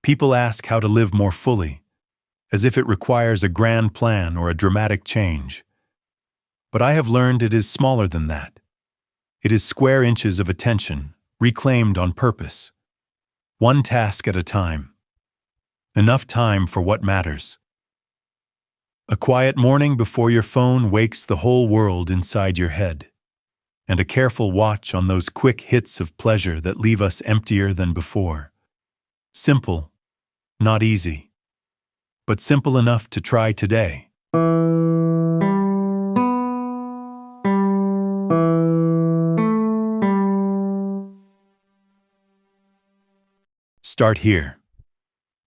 People ask how to live more fully, as if it requires a grand plan or a dramatic change. But I have learned it is smaller than that. It is square inches of attention, reclaimed on purpose. One task at a time. Enough time for what matters. A quiet morning before your phone wakes the whole world inside your head. And a careful watch on those quick hits of pleasure that leave us emptier than before. Simple, not easy, but simple enough to try today. Start here.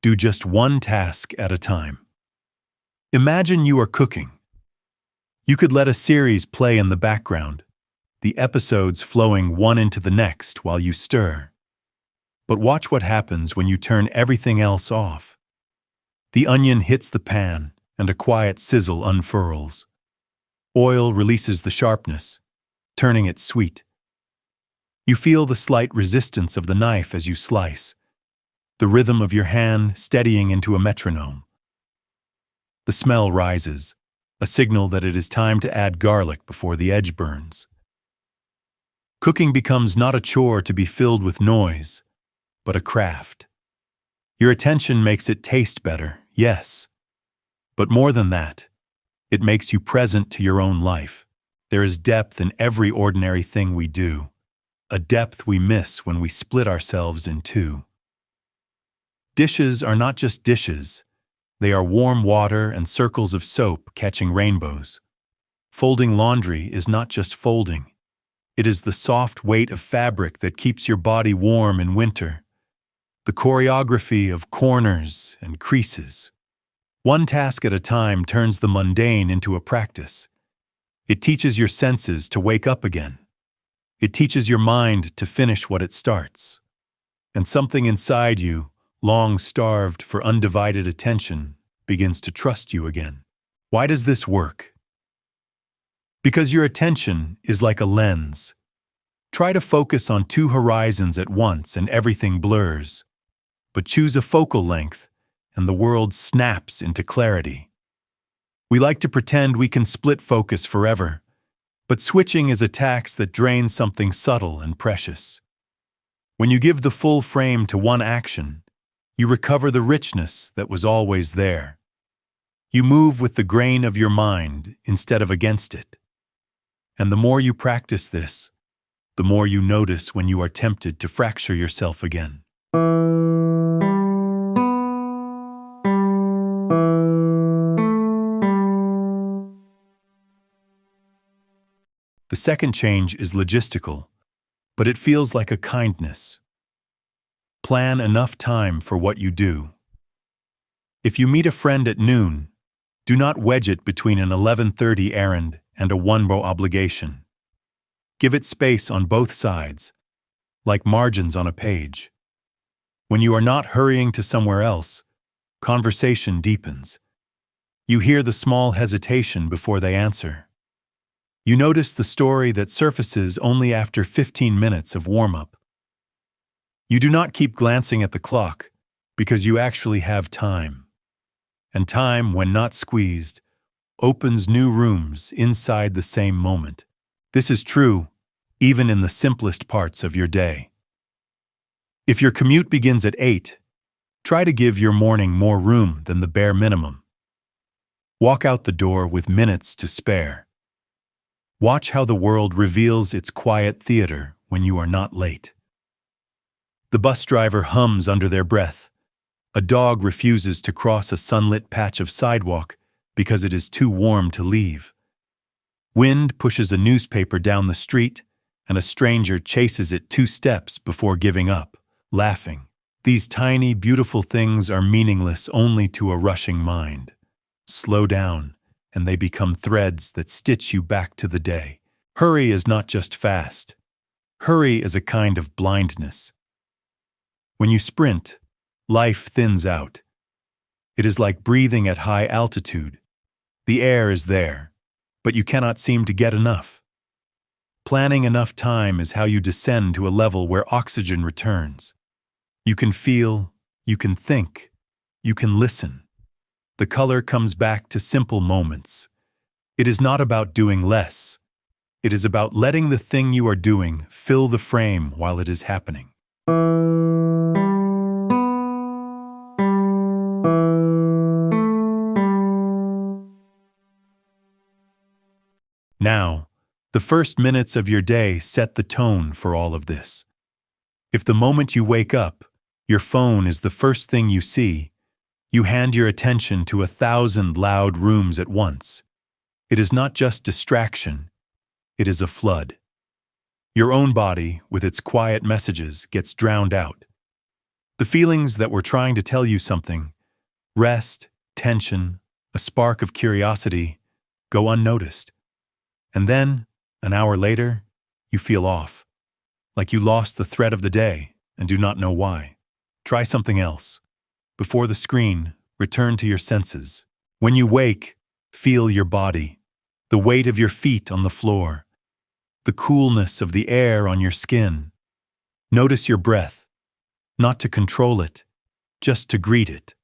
Do just one task at a time. Imagine you are cooking. You could let a series play in the background, the episodes flowing one into the next while you stir. But watch what happens when you turn everything else off. The onion hits the pan, and a quiet sizzle unfurls. Oil releases the sharpness, turning it sweet. You feel the slight resistance of the knife as you slice, the rhythm of your hand steadying into a metronome. The smell rises, a signal that it is time to add garlic before the edge burns. Cooking becomes not a chore to be filled with noise, but a craft. Your attention makes it taste better, yes. But more than that, it makes you present to your own life. There is depth in every ordinary thing we do, a depth we miss when we split ourselves in two. Dishes are not just dishes. They are warm water and circles of soap catching rainbows. Folding laundry is not just folding. It is the soft weight of fabric that keeps your body warm in winter. The choreography of corners and creases. One task at a time turns the mundane into a practice. It teaches your senses to wake up again. It teaches your mind to finish what it starts. And something inside you, long starved for undivided attention, begins to trust you again. Why does this work? Because your attention is like a lens. Try to focus on two horizons at once and everything blurs. But choose a focal length and the world snaps into clarity. We like to pretend we can split focus forever, but switching is a tax that drains something subtle and precious. When you give the full frame to one action, you recover the richness that was always there. You move with the grain of your mind instead of against it. And the more you practice this, the more you notice when you are tempted to fracture yourself again. The second change is logistical, but it feels like a kindness. Plan enough time for what you do. If you meet a friend at noon, do not wedge it between an 11:30 errand and a 1 obligation. Give it space on both sides, like margins on a page. When you are not hurrying to somewhere else, conversation deepens. You hear the small hesitation before they answer. You notice the story that surfaces only after 15 minutes of warm-up. You do not keep glancing at the clock because you actually have time. And time, when not squeezed, opens new rooms inside the same moment. This is true even in the simplest parts of your day. If your commute begins at 8, try to give your morning more room than the bare minimum. Walk out the door with minutes to spare. Watch how the world reveals its quiet theater when you are not late. The bus driver hums under their breath. A dog refuses to cross a sunlit patch of sidewalk because it is too warm to leave. Wind pushes a newspaper down the street, and a stranger chases it 2 steps before giving up, laughing. These tiny, beautiful things are meaningless only to a rushing mind. Slow down, and they become threads that stitch you back to the day. Hurry is not just fast. Hurry is a kind of blindness. When you sprint, life thins out. It is like breathing at high altitude. The air is there, but you cannot seem to get enough. Planning enough time is how you descend to a level where oxygen returns. You can feel, You can think. You can listen. The color comes back to simple moments. It is not about doing less. It is about letting the thing you are doing fill the frame while it is happening. Now, the first minutes of your day set the tone for all of this. If the moment you wake up, your phone is the first thing you see, you hand your attention to 1,000 loud rooms at once. It is not just distraction, it is a flood. Your own body, with its quiet messages, gets drowned out. The feelings that were trying to tell you something, rest, tension, a spark of curiosity, go unnoticed. And then, an hour later, you feel off, like you lost the thread of the day and do not know why. Try something else. Before the screen, return to your senses. When you wake, feel your body, the weight of your feet on the floor, the coolness of the air on your skin. Notice your breath, not to control it, just to greet it.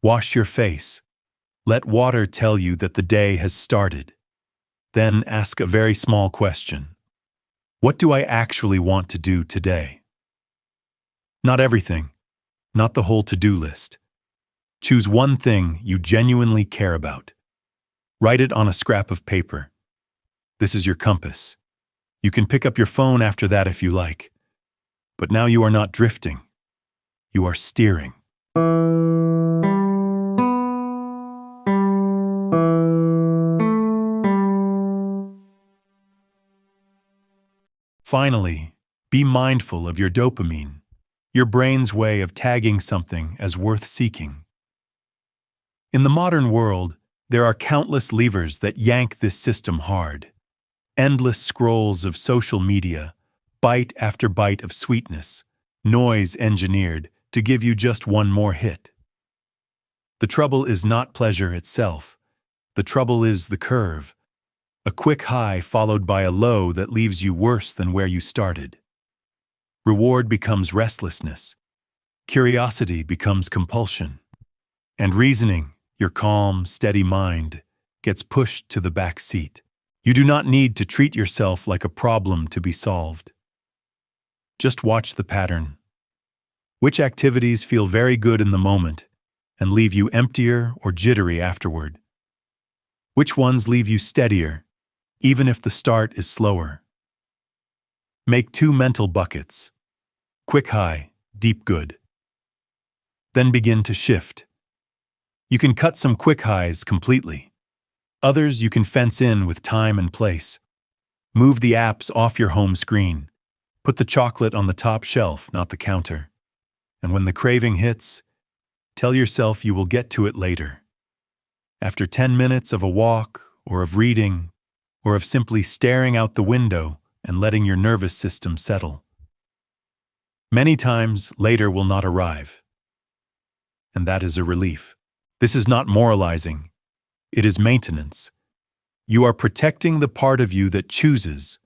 Wash your face. Let water tell you that the day has started. Then ask a very small question. What do I actually want to do today? Not everything, not the whole to-do list. Choose one thing you genuinely care about. Write it on a scrap of paper. This is your compass. You can pick up your phone after that if you like. But now you are not drifting. You are steering. Finally, be mindful of your dopamine, your brain's way of tagging something as worth seeking. In the modern world, there are countless levers that yank this system hard. Endless scrolls of social media, bite after bite of sweetness, noise engineered to give you just one more hit. The trouble is not pleasure itself. The trouble is the curve. A quick high followed by a low that leaves you worse than where you started. Reward becomes restlessness. Curiosity becomes compulsion. And reasoning, your calm, steady mind, gets pushed to the back seat. You do not need to treat yourself like a problem to be solved. Just watch the pattern. Which activities feel very good in the moment and leave you emptier or jittery afterward? Which ones leave you steadier, even if the start is slower? Make 2 mental buckets. Quick high, deep good. Then begin to shift. You can cut some quick highs completely. Others you can fence in with time and place. Move the apps off your home screen. Put the chocolate on the top shelf, not the counter. And when the craving hits, tell yourself you will get to it later. After 10 minutes of a walk, or of reading, or of simply staring out the window and letting your nervous system settle. Many times, later will not arrive. And that is a relief. This is not moralizing. It is maintenance. You are protecting the part of you that chooses,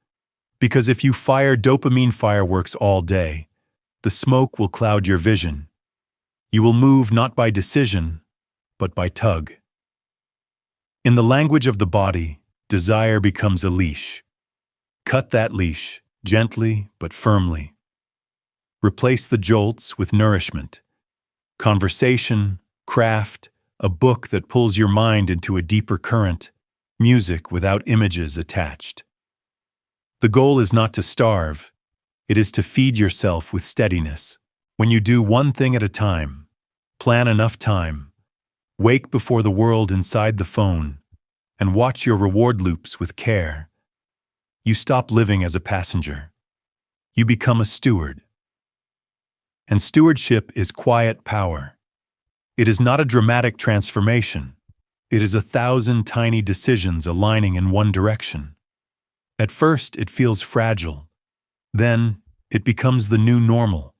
because if you fire dopamine fireworks all day, the smoke will cloud your vision. You will move not by decision, but by tug. In the language of the body, desire becomes a leash. Cut that leash, gently but firmly. Replace the jolts with nourishment. Conversation, craft, a book that pulls your mind into a deeper current, music without images attached. The goal is not to starve, it is to feed yourself with steadiness. When you do one thing at a time, plan enough time, wake before the world inside the phone, and watch your reward loops with care, you stop living as a passenger. You become a steward. And stewardship is quiet power. It is not a dramatic transformation. It is 1,000 tiny decisions aligning in one direction. At first, it feels fragile. Then, it becomes the new normal.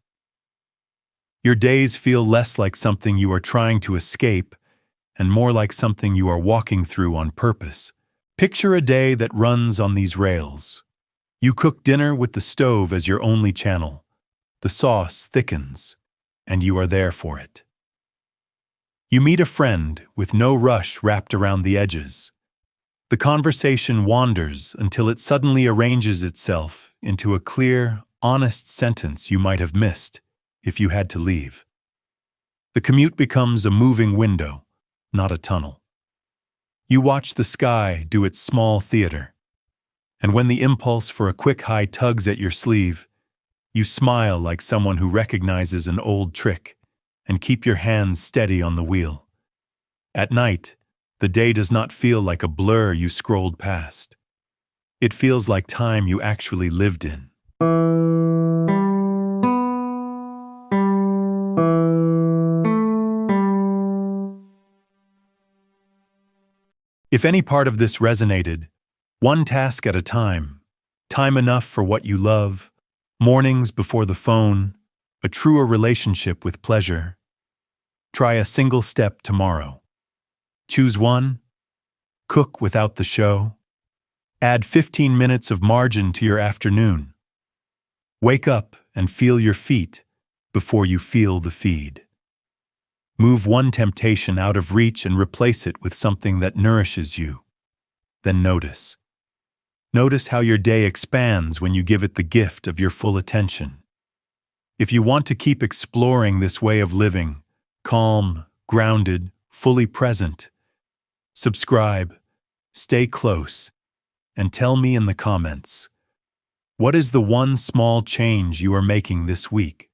Your days feel less like something you are trying to escape and more like something you are walking through on purpose. Picture a day that runs on these rails. You cook dinner with the stove as your only channel. The sauce thickens, and you are there for it. You meet a friend with no rush wrapped around the edges. The conversation wanders until it suddenly arranges itself into a clear, honest sentence you might have missed if you had to leave. The commute becomes a moving window, not a tunnel. You watch the sky do its small theater, and when the impulse for a quick high tugs at your sleeve, you smile like someone who recognizes an old trick and keep your hands steady on the wheel. At night, the day does not feel like a blur you scrolled past. It feels like time you actually lived in. If any part of this resonated, one task at a time, time enough for what you love, mornings before the phone, a truer relationship with pleasure. Try a single step tomorrow. Choose one. Cook without the show. Add 15 minutes of margin to your afternoon. Wake up and feel your feet before you feel the feed. Move one temptation out of reach and replace it with something that nourishes you. Then notice. Notice how your day expands when you give it the gift of your full attention. If you want to keep exploring this way of living, calm, grounded, fully present, subscribe, stay close, and tell me in the comments, what is the one small change you are making this week?